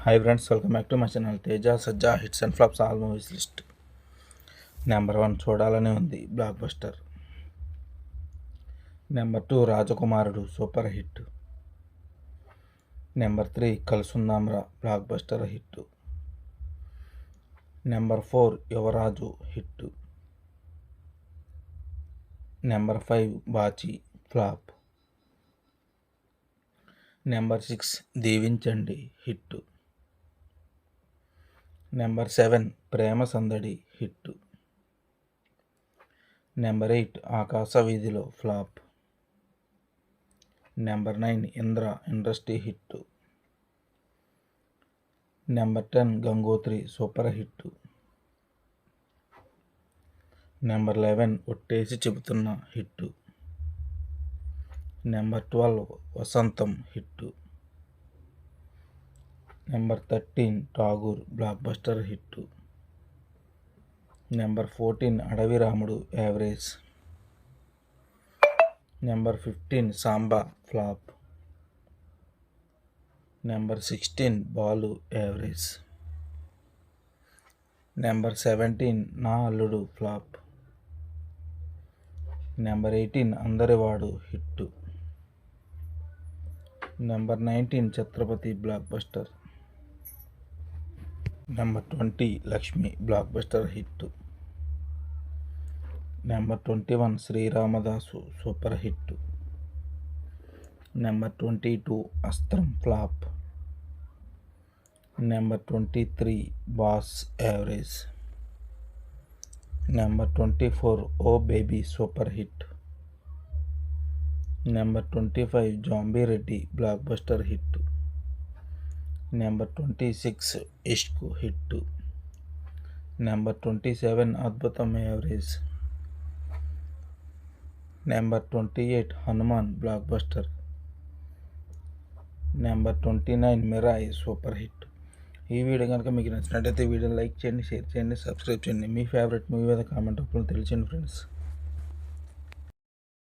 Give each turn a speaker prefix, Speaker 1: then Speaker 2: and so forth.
Speaker 1: Hi friends, welcome back to my channel Teja Sajja hits and flops all movies list. Number 1 Choodalani Undi, blockbuster. Number 2 Rajakumarudu, super hit. Number 3 Kalisundamraa, blockbuster hit. Number 4 Yuvaraju, hit. Number 5 Bachi, flop. Number 6 Deevinchandi, hit. Number 7 ప్రేమ సందడి, hit. Number 8 Akasa Veedhilo, flop. Number 9 industry hit. Number 10 Gangotri, super hit. Number 11 Ottesi Cheputunna, hit. Number 12 Vasantham, hit. Number 13 Tagore, blockbuster hit. Number 14 Adavi Ramudu, average. Number 15 Samba, flop. Number 16 Balu, average. Number 17 Naa Alludu, flop. Number 18 Andarivaadu, hit. Number 19 Chatrapathi, blockbuster. Number 20 Lakshmi, blockbuster hit. Number 21 Sriramadasu, super hit. Number 22 అస్త్రం, flop. Number 23 boss, average. Number 24 oh baby, super hit. Number 25 zombie Reddy, blockbuster hit. Number 26 Ishq, hit. Number 27 Adbhutham, average. Number 28 Hanuman, blockbuster. Number 29 Mirai, super hit. ఈ video కనుక మీకు నచ్చినట్టయితే వీడియోని like చేయండి, share చేయండి, subscribe చేయండి. మీ favourite movie మీద కామెంట్ రూపంలో తెలియచేయండి ఫ్రెండ్స్.